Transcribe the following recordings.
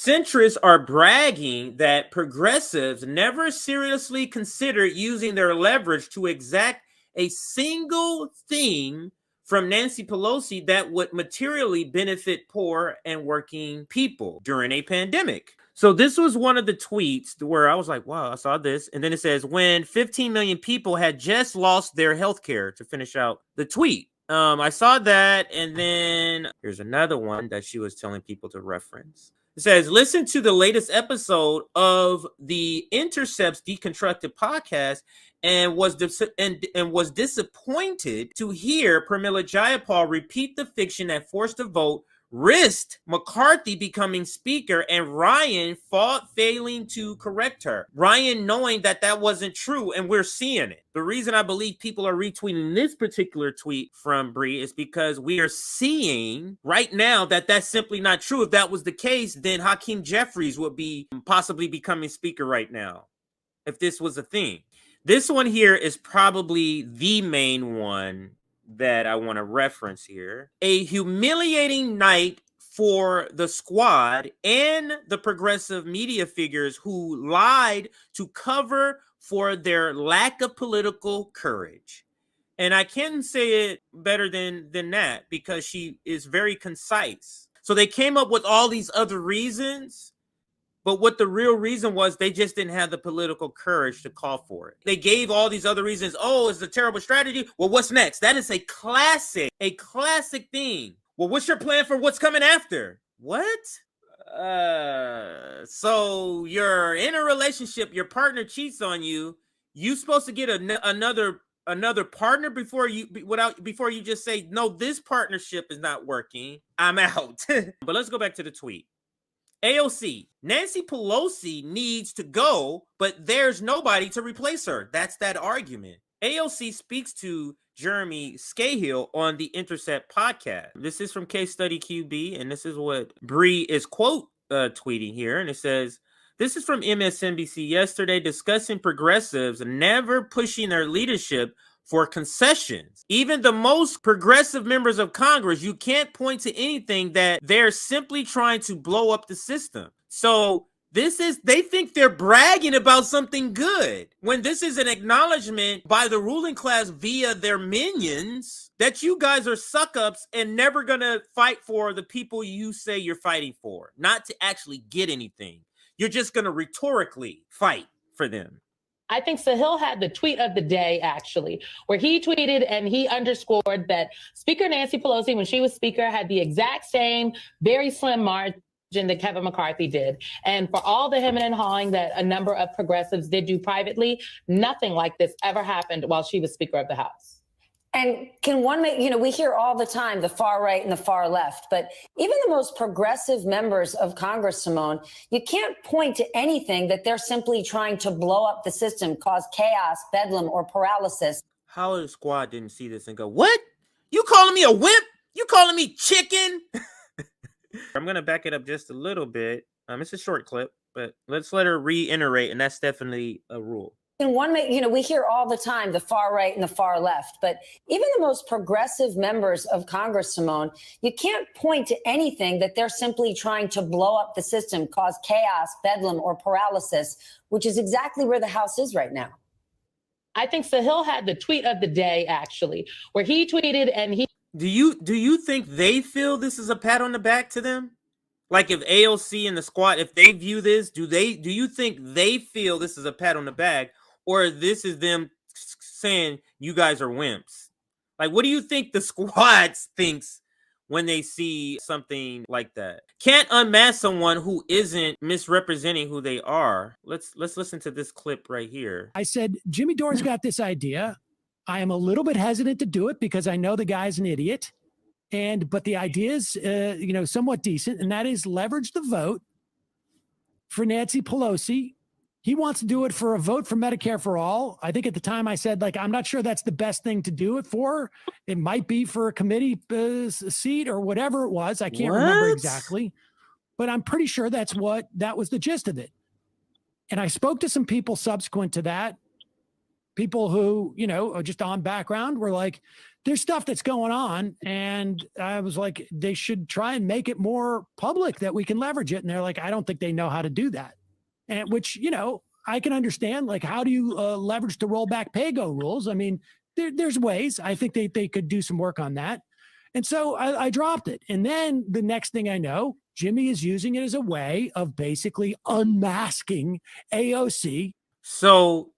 Centrists are bragging that progressives never seriously considered using their leverage to exact a single thing from Nancy Pelosi that would materially benefit poor and working people during a pandemic. So this was one of the tweets where I was like, wow, I saw this. And then it says, when 15 million people had just lost their health care, to finish out the tweet. I saw that. And then here's another one that she was telling people to reference. It says, listen to the latest episode of the Intercepts Deconstructed podcast and was disappointed to hear Pramila Jayapal repeat the fiction that forced a vote risked McCarthy becoming speaker and Ryan failing to correct her. Ryan knowing that wasn't true, and we're seeing it. The reason I believe people are retweeting this particular tweet from Bree is because we are seeing right now that that's simply not true. If that was the case, then Hakeem Jeffries would be possibly becoming speaker right now, if this was a thing. This one here is probably the main one that I want to reference here. A humiliating night for the squad and the progressive media figures who lied to cover for their lack of political courage. And I can't say it better than that because she is very concise. So they came up with all these other reasons, but what the real reason was, they just didn't have the political courage to call for it. They gave all these other reasons. Oh, it's a terrible strategy. Well, what's next? That is a classic thing. Well, what's your plan for what's coming after? What? So you're in a relationship, your partner cheats on you. You supposed to get another partner before you just say, no, this partnership is not working. I'm out. But let's go back to the tweet. AOC, Nancy Pelosi needs to go, but there's nobody to replace her. That's that argument. AOC speaks to Jeremy Scahill on the Intercept podcast. This is from Case Study QB, and this is what Bree is quote tweeting here. And it says, this is from MSNBC yesterday, discussing progressives never pushing their leadership for concessions. Even the most progressive members of Congress, you can't point to anything that they're simply trying to blow up the system. So they think they're bragging about something good when this is an acknowledgement by the ruling class via their minions that you guys are suck-ups and never gonna fight for the people you say you're fighting for, not to actually get anything. You're just gonna rhetorically fight for them. I think Sahil had the tweet of the day, actually, where he tweeted and he underscored that Speaker Nancy Pelosi, when she was speaker, had the exact same very slim margin that Kevin McCarthy did. And for all the hemming and hawing that a number of progressives did do privately, nothing like this ever happened while she was Speaker of the House. And can one make, we hear all the time the far right and the far left, but even the most progressive members of Congress, Simone, you can't point to anything that they're simply trying to blow up the system, cause chaos, bedlam, or paralysis. How the squad didn't see this and go, what? You calling me a wimp? You calling me chicken? I'm going to back it up just a little bit. It's a short clip, but let's let her reiterate, and that's definitely a rule. And one, we hear all the time the far right and the far left, but even the most progressive members of Congress, Simone, you can't point to anything that they're simply trying to blow up the system, cause chaos, bedlam, or paralysis, which is exactly where the House is right now. I think Sahil had the tweet of the day, actually, where he tweeted and he... Do you think they feel this is a pat on the back to them? Like if AOC and the squad, if they view this, do you think they feel this is a pat on the back? Or this is them saying you guys are wimps? Like, what do you think the squad thinks when they see something like that? Can't unmask someone who isn't misrepresenting who they are. Let's listen to this clip right here. I said, Jimmy Dore's got this idea. I am a little bit hesitant to do it because I know the guy's an idiot. But the idea is, somewhat decent, and that is leverage the vote for Nancy Pelosi. He wants to do it for a vote for Medicare for all. I think at the time I said, I'm not sure that's the best thing to do it for. It might be for a committee seat or whatever it was. I can't remember exactly, but I'm pretty sure that was the gist of it. And I spoke to some people subsequent to that. people who, are just on background were like, there's stuff that's going on. And I was like, they should try and make it more public that we can leverage it. And they're like, I don't think they know how to do that. And which, I can understand, like, how do you leverage the rollback pay-go rules? I mean, there's ways. I think they could do some work on that. And so I dropped it. And then the next thing I know, Jimmy is using it as a way of basically unmasking AOC. So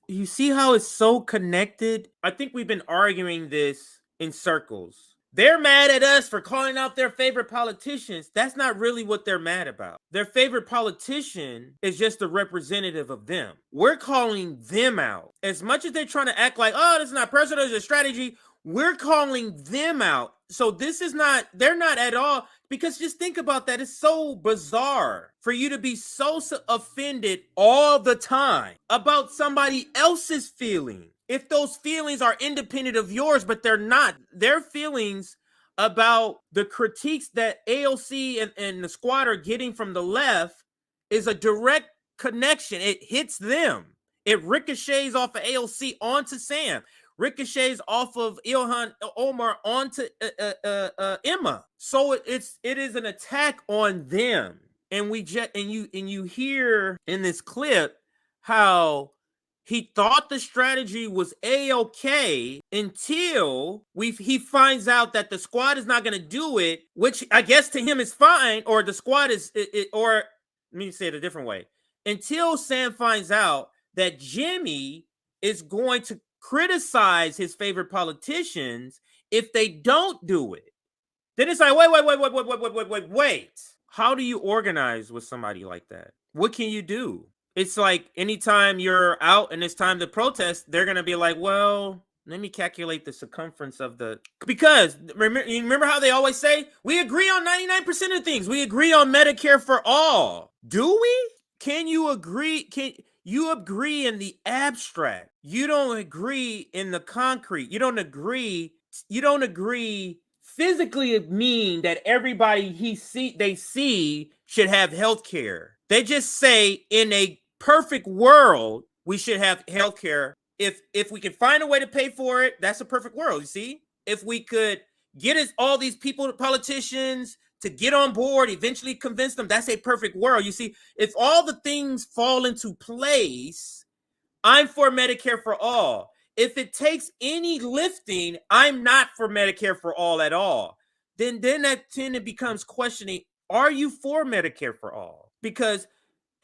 you see how it's so connected? I think we've been arguing this in circles. They're mad at us for calling out their favorite politicians. That's not really what they're mad about. Their favorite politician is just a representative of them. We're calling them out. As much as they're trying to act like, oh, this is not personal, it's a strategy, we're calling them out. So they're not at all, because just think about that. It's so bizarre for you to be so offended all the time about somebody else's feeling. If those feelings are independent of yours, but they're not, their feelings about the critiques that AOC and the squad are getting from the left is a direct connection. It hits them. It ricochets off of AOC onto Sam. Ricochets off of Ilhan Omar onto Emma. So it is an attack on them. And you hear in this clip how he thought the strategy was a-okay until he finds out that the squad is not going to do it, which I guess to him is fine, or the squad is, or let me say it a different way. Until Sam finds out that Jimmy is going to criticize his favorite politicians if they don't do it. Then it's like, wait. How do you organize with somebody like that? What can you do? It's like anytime you're out and it's time to protest, they're going to be like, well, let me calculate the circumference of the... Because remember how they always say, we agree on 99% of things. We agree on Medicare for all. Do we? Can you agree? You agree in the abstract. You don't agree in the concrete. You don't agree physically mean that everybody they see should have health care. They just say in a perfect world, we should have health care. If we can find a way to pay for it, that's a perfect world, you see? If we could get all these people, politicians, to get on board, eventually convince them, that's a perfect world. You see, if all the things fall into place, I'm for Medicare for all. If it takes any lifting, I'm not for Medicare for all at all. Then that then it becomes questioning, are you for Medicare for all? Because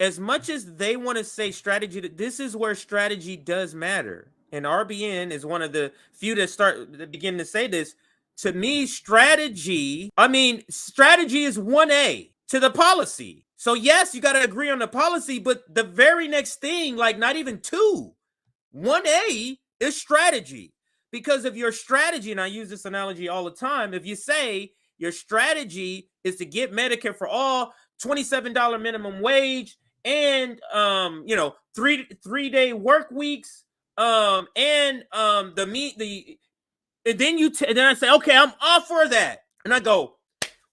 as much as they want to say strategy, this is where strategy does matter. And RBN is one of the few that begin to say this. To me, strategy is 1A to the policy. So yes, you got to agree on the policy, but the very next thing, like not even 2, 1A is strategy. Because of your strategy, and I use this analogy all the time, if you say your strategy is to get Medicare for all, $27 minimum wage, and 3-day work weeks, and then I say, okay, I'm all for that. And I go,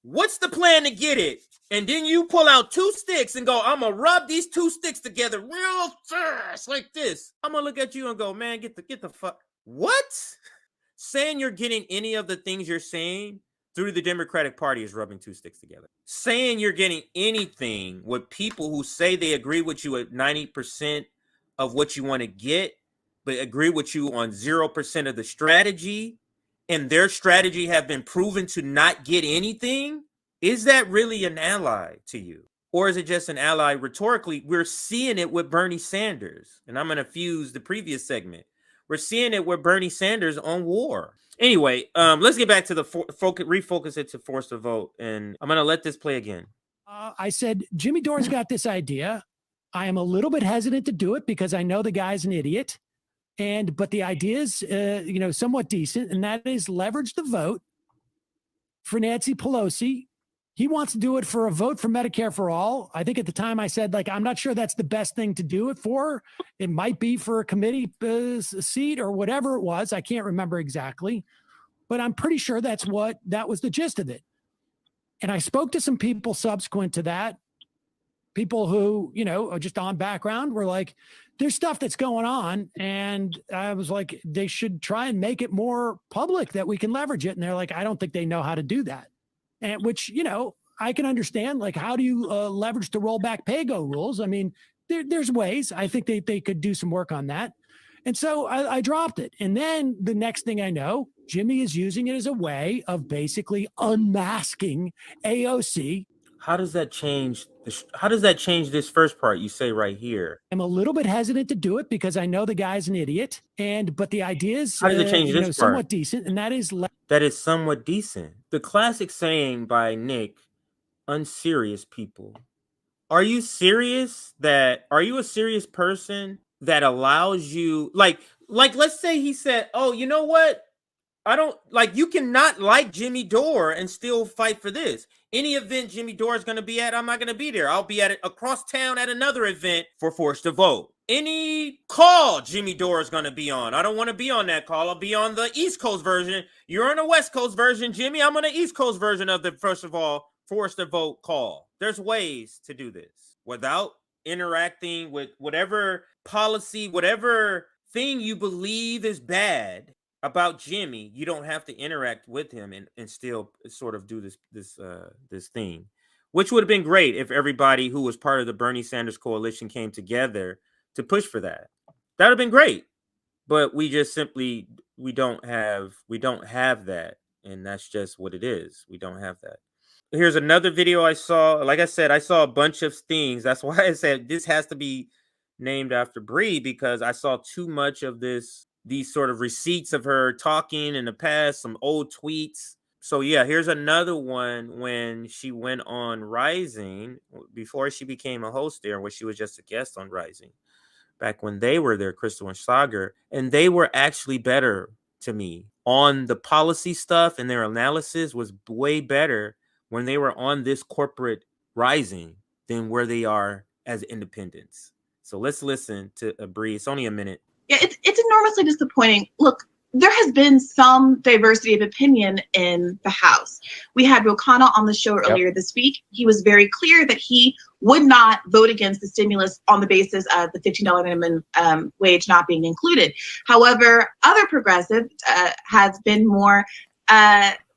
what's the plan to get it? And then you pull out 2 sticks and go, I'm going to rub these 2 sticks together real fast like this. I'm going to look at you and go, man, get the fuck. What? Saying you're getting any of the things you're saying through the Democratic Party is rubbing 2 sticks together. Saying you're getting anything with people who say they agree with you at 90% of what you want to get, but agree with you on 0% of the strategy, and their strategy have been proven to not get anything, is that really an ally to you? Or is it just an ally rhetorically? We're seeing it with Bernie Sanders, and I'm going to fuse the previous segment. We're seeing it with Bernie Sanders on war. Anyway, let's get back to the refocus it to force the vote, and I'm going to let this play again. I said, Jimmy Dore's got this idea. I am a little bit hesitant to do it because I know the guy's an idiot. But the idea is, somewhat decent, and that is leverage the vote for Nancy Pelosi. He wants to do it for a vote for Medicare for all. I think at the time I said, I'm not sure that's the best thing to do it for. It might be for a committee seat or whatever it was. I can't remember exactly, but I'm pretty sure that was the gist of it. And I spoke to some people subsequent to that, people who, are just on background were like, there's stuff that's going on. And I was like, they should try and make it more public that we can leverage it. And they're like, I don't think they know how to do that. And which, I can understand, like, how do you leverage the rollback pay-go rules? I mean, there's ways. I think they could do some work on that. And so I dropped it. And then the next thing I know, Jimmy is using it as a way of basically unmasking AOC. How does that change? How does that change this first part you say right here? I'm a little bit hesitant to do it because I know the guy's an idiot. But the idea is, how does it change this part? Somewhat decent. And that is somewhat decent. The classic saying by Nick, unserious people. Are you serious? Are you a serious person that allows you, like let's say he said, oh, you know what? I don't like, you cannot like Jimmy Dore and still fight for this. Any event Jimmy Dore is going to be at, I'm not going to be there. I'll be at it across town at another event for Forced to Vote. Any call Jimmy Dore is going to be on, I don't want to be on that call. I'll be on the East Coast version. You're on the West Coast version, Jimmy. I'm on the East Coast version of the, first of all, Forced to Vote call. There's ways to do this without interacting with whatever policy, whatever thing you believe is bad about Jimmy. You don't have to interact with him and still sort of do this thing, which would have been great if everybody who was part of the Bernie Sanders coalition came together to push for that. That would have been great, but we just simply we don't have that, and that's just what it is. We don't have that. Here's another video I saw. Like I said, I saw a bunch of things. That's why I said this has to be named after Bree, because I saw too much of these sort of receipts of her talking in the past, some old tweets. So yeah, here's another one when she went on Rising before she became a host there, where she was just a guest on Rising back when they were there, Crystal and Sagar, and they were actually better to me on the policy stuff, and their analysis was way better when they were on this corporate Rising than where they are as independents. So let's listen to Bree. It's only a minute. Yeah, it's enormously disappointing. Look, there has been some diversity of opinion in the House. We had Rokana on the show earlier this week. He was very clear that he would not vote against the stimulus on the basis of the $15 minimum wage not being included. However, other progressive has been more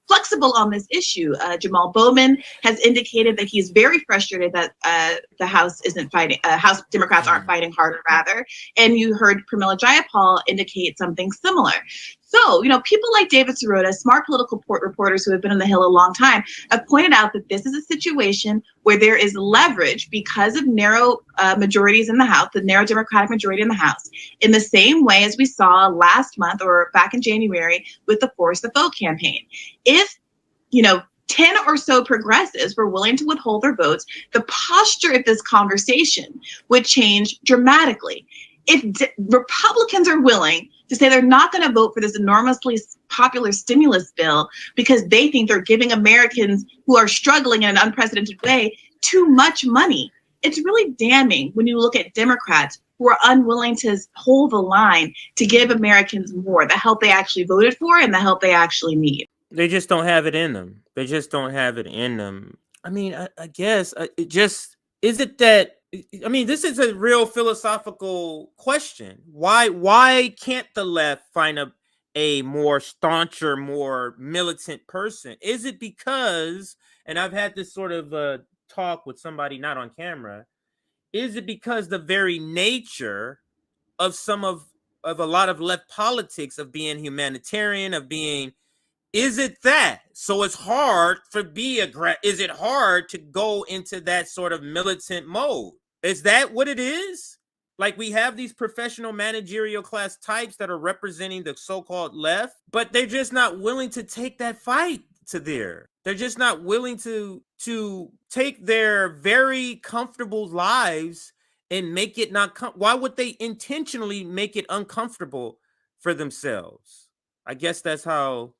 flexible on this issue. Jamal Bowman has indicated that he's very frustrated that the House isn't fighting, House Democrats aren't fighting harder, rather. And you heard Pramila Jayapal indicate something similar. So, people like David Sirota, smart political reporters who have been on the Hill a long time, have pointed out that this is a situation where there is leverage because of narrow majorities in the House, the narrow Democratic majority in the House, in the same way as we saw last month or back in January with the Force the Vote campaign. If, 10 or so progressives were willing to withhold their votes, the posture of this conversation would change dramatically. If Republicans are willing to say they're not going to vote for this enormously popular stimulus bill because they think they're giving Americans who are struggling in an unprecedented way too much money, it's really damning when you look at Democrats who are unwilling to hold the line to give Americans more, the help they actually voted for and the help they actually need. They just don't have it in them. They just don't have it in them. I mean, I guess it just, is it that, I mean, this is a real philosophical question. Why can't the left find a more stauncher, more militant person? Is it because, and I've had this sort of talk with somebody not on camera, is it because the very nature of a lot of left politics, of being humanitarian, of being, is it that? So it's hard is it hard to go into that sort of militant mode? Is that what it is? Like, we have these professional managerial class types that are representing the so-called left, but they're just not willing to take that fight to there. They're just not willing to take their very comfortable lives and make it not. Why would they intentionally make it uncomfortable for themselves? I guess that's how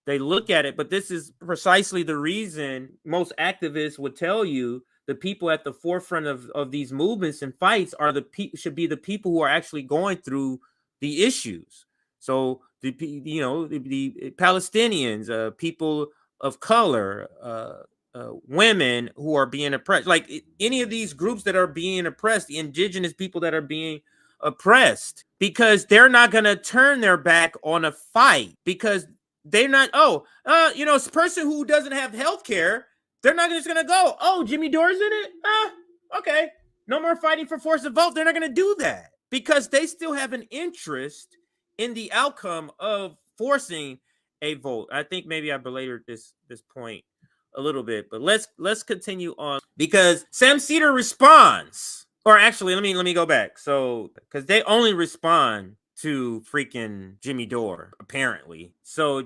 they look at it. But this is precisely the reason most activists would tell you the people at the forefront of these movements and fights are should be the people who are actually going through the issues. So the Palestinians, people of color, women who are being oppressed, like any of these groups that are being oppressed, the indigenous people that are being oppressed, because they're not going to turn their back on a fight, because they're not, it's a person who doesn't have health care. They're not just going to go, oh, Jimmy Dore's in it? Okay. No more fighting for force of vote. They're not going to do that because they still have an interest in the outcome of forcing a vote. I think maybe I belabored this point a little bit, but let's continue on, because Sam Cedar responds, or actually, let me go back. So, because they only respond to freaking Jimmy Dore, apparently. So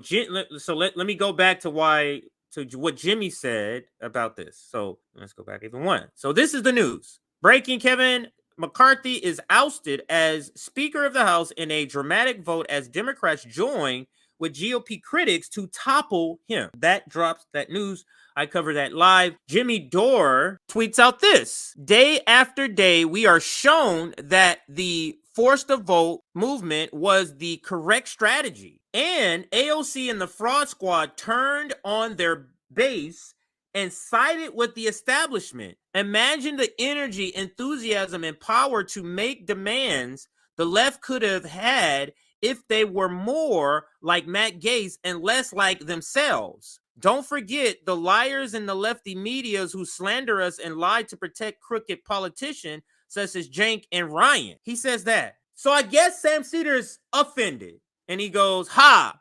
let me go back to what Jimmy said about this. So let's go back even one. So this is the news. Breaking: Kevin McCarthy is ousted as Speaker of the House in a dramatic vote as Democrats join with GOP critics to topple him. That drops that news. I cover that live. Jimmy Dore tweets out this: day after day, we are shown that the force the vote movement was the correct strategy. And AOC and the fraud squad turned on their base and sided with the establishment. Imagine the energy, enthusiasm, and power to make demands the left could have had if they were more like Matt Gaetz and less like themselves. Don't forget the liars in the lefty medias who slander us and lie to protect crooked politicians such as Cenk and Ryan. He says that. So I guess Sam Cedar's offended. And he goes,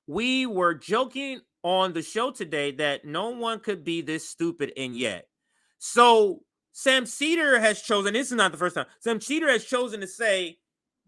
we were joking on the show today that no one could be this stupid and yet. So Sam Cedar has chosen, this is not the first time, Sam Cedar has chosen to say,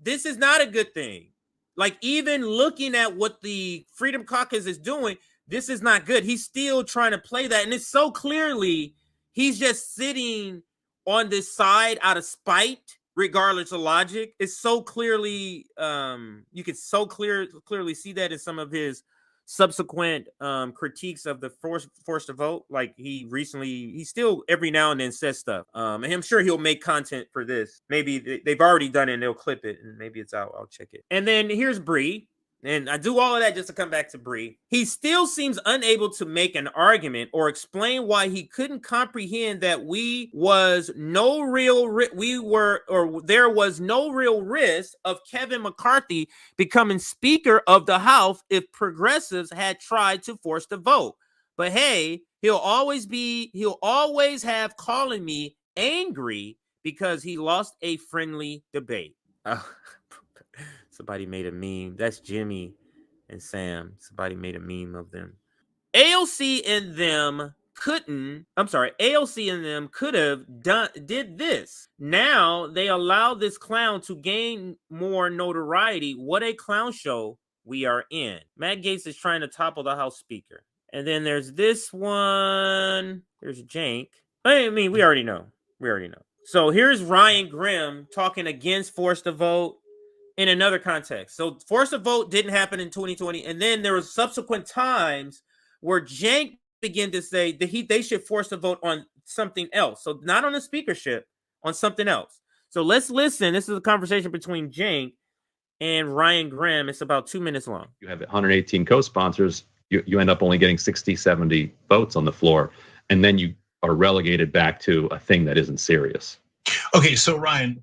this is not a good thing. Like, even looking at what the Freedom Caucus is doing, this is not good. He's still trying to play that. And it's so clearly, he's just sitting on this side out of spite, regardless of logic. It's so clearly, you can so clearly see that in some of his subsequent critiques of the force to vote. Like, he still every now and then says stuff. And I'm sure he'll make content for this. Maybe they've already done it and they'll clip it and maybe it's out. I'll check it. And then here's Bree. And I do all of that just to come back to Bree. He still seems unable to make an argument or explain why he couldn't comprehend that there was no real risk of Kevin McCarthy becoming Speaker of the House if progressives had tried to force the vote. But hey, he'll always have calling me angry because he lost a friendly debate. Somebody made a meme. That's Jimmy and Sam. Somebody made a meme of them. AOC and them could have did this. Now they allow this clown to gain more notoriety. What a clown show we are in. Matt Gaetz is trying to topple the House Speaker. And then there's this one. There's Cenk. I mean, we already know. So here's Ryan Grimm talking against force to vote in another context. So force a vote didn't happen in 2020. And then there were subsequent times where Cenk began to say that they should force a vote on something else. So not on the speakership, on something else. So let's listen. This is a conversation between Cenk and Ryan Grimm. It's about 2 minutes long. You have 118 co-sponsors. You end up only getting 60, 70 votes on the floor. And then you are relegated back to a thing that isn't serious. Okay, so Ryan,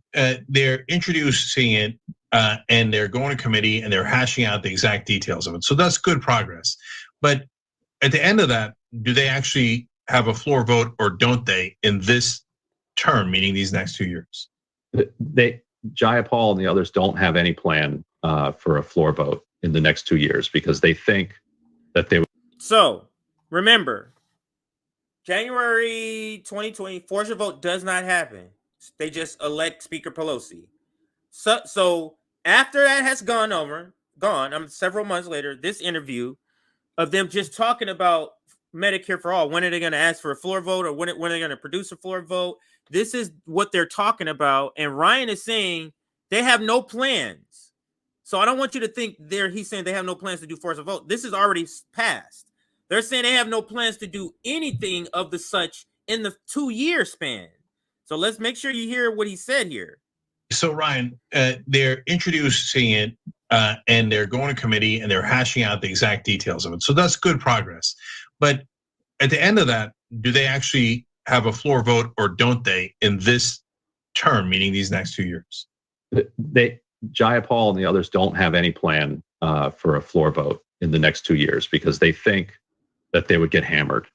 they're introducing it and they're going to committee and they're hashing out the exact details of it. So that's good progress. But at the end of that, do they actually have a floor vote or don't they in this term, meaning these next 2 years? Jayapal and the others don't have any plan for a floor vote in the next 2 years because they think that they. So remember, January 2020, force a vote does not happen. They just elect Speaker Pelosi. So after that has gone, several months later, this interview of them just talking about Medicare for all. When are they going to ask for a floor vote, or when are they going to produce a floor vote? This is what they're talking about. And Ryan is saying they have no plans. So I don't want you to think he's saying they have no plans to do force a vote. This is already passed. They're saying they have no plans to do anything of the such in the 2-year span. So let's make sure you hear what he said here. So Ryan, they're introducing it and they're going to committee and they're hashing out the exact details of it. So that's good progress. But at the end of that, do they actually have a floor vote or don't they in this term, meaning these next 2 years? Jayapal and the others don't have any plan for a floor vote in the next 2 years because they think that they would get hammered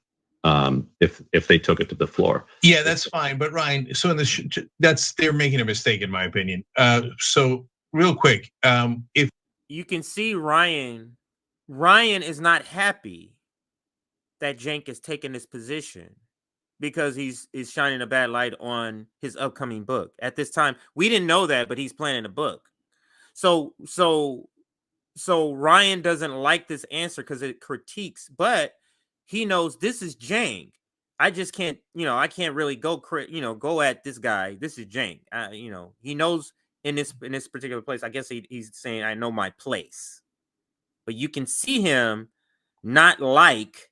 if they took it to the floor. Yeah, that's fine. But Ryan, so in they're making a mistake in my opinion. So real quick, if you can see Ryan is not happy that Cenk is taking this position because he's shining a bad light on his upcoming book. At this time, we didn't know that, but he's planning a book. So Ryan doesn't like this answer because it critiques, but he knows this is Cenk. I just can't, I can't really go at this guy. This is Cenk. He knows in this particular place. I guess he's saying, I know my place. But you can see him not like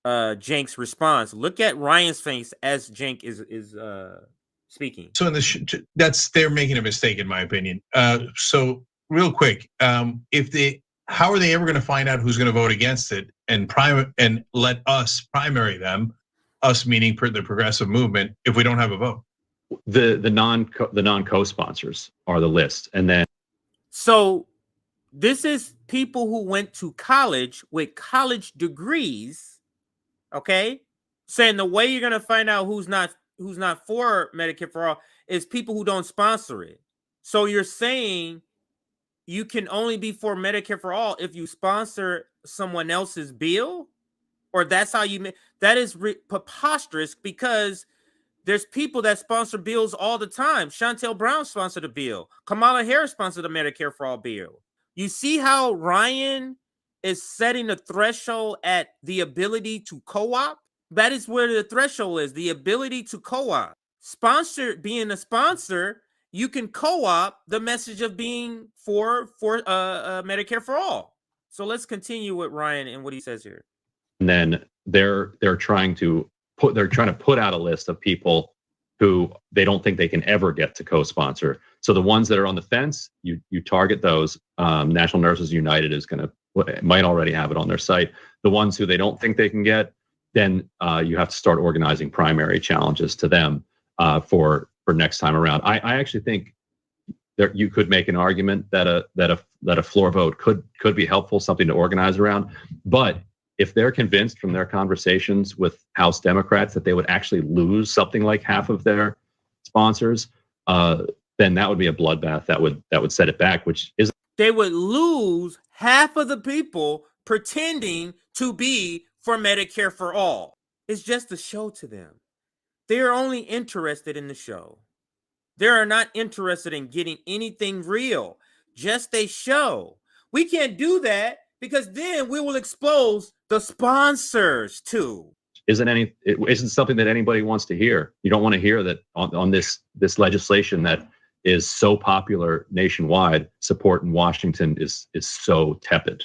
Cenk's response. Look at Ryan's face as Cenk is speaking. So in they're making a mistake in my opinion. So real quick, how are they ever going to find out who's going to vote against it and let us primary them? Us meaning the progressive movement, if we don't have a vote. The non co-sponsors are the list, and then so this is people who went to college with college degrees. Okay, saying the way you're gonna find out who's not for Medicare for All is people who don't sponsor it. So you're saying you can only be for Medicare for All if you sponsor someone else's bill? Or that's how you that is preposterous because there's people that sponsor bills all the time. Chantel Brown sponsored a bill. Kamala Harris sponsored a Medicare for All bill. You see how Ryan is setting the threshold at the ability to co-op? That is where the threshold is, the ability to co-op. Being a sponsor, you can co-op the message of being for Medicare for All. So let's continue with Ryan and what he says here. And then they're trying to put out a list of people who they don't think they can ever get to co-sponsor. So the ones that are on the fence, you target those. National Nurses United might already have it on their site. The ones who they don't think they can get, then you have to start organizing primary challenges to them for next time around. I actually think you could make an argument that a floor vote could be helpful, something to organize around, but if they're convinced from their conversations with House Democrats that they would actually lose something like half of their sponsors, then that would be a bloodbath that would set it back, which is they would lose half of the people pretending to be for Medicare for All. It's just a show to them. They're only interested in the show. They are not interested in getting anything real, just a show. We can't do that because then we will expose the sponsors too. Isn't something that anybody wants to hear. You don't want to hear that on this legislation that is so popular nationwide, support in Washington is so tepid.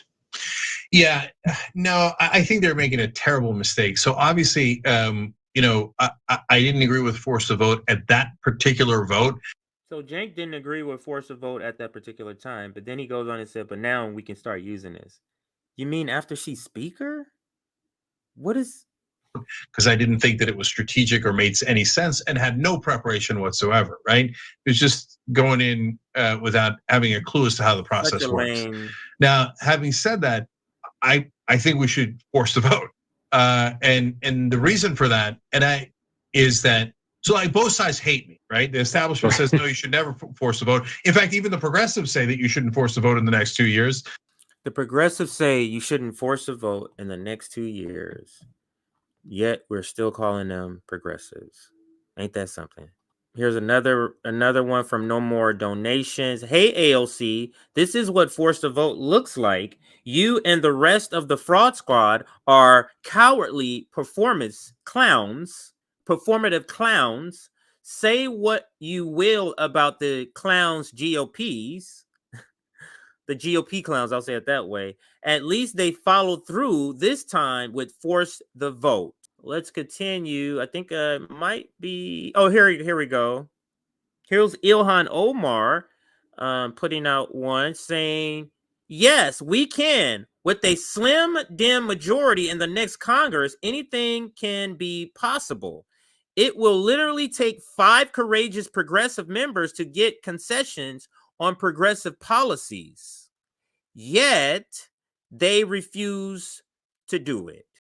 Yeah, no, I think they're making a terrible mistake. So obviously, I didn't agree with force to vote at that particular vote. So Cenk didn't agree with force to vote at that particular time, but then he goes on and said, but now we can start using this. You mean after she's speaker? What is? Because I didn't think that it was strategic or made any sense and had no preparation whatsoever, right? It was just going in without having a clue as to how the process works. Now, having said that, I think we should force the vote. And the reason for that, is that, so like both sides hate me, right? The establishment says, no, you should never force the vote. In fact, even the progressives say that you shouldn't force the vote in the next 2 years. The progressives say you shouldn't force a vote in the next 2 years. Yet we're still calling them progressives. Ain't that something? Here's another one from No More Donations. Hey, AOC, this is what force to vote looks like. You and the rest of the fraud squad are cowardly performative clowns. Say what you will about the clowns GOPs. The GOP clowns, I'll say it that way. At least they followed through this time with force the vote. Let's continue. I think might be. Oh, here we go. Here's Ilhan Omar putting out one saying, Yes, we can. With a slim, dim majority in the next Congress, anything can be possible. It will literally take 5 courageous progressive members to get concessions on progressive policies. Yet, they refuse to do it.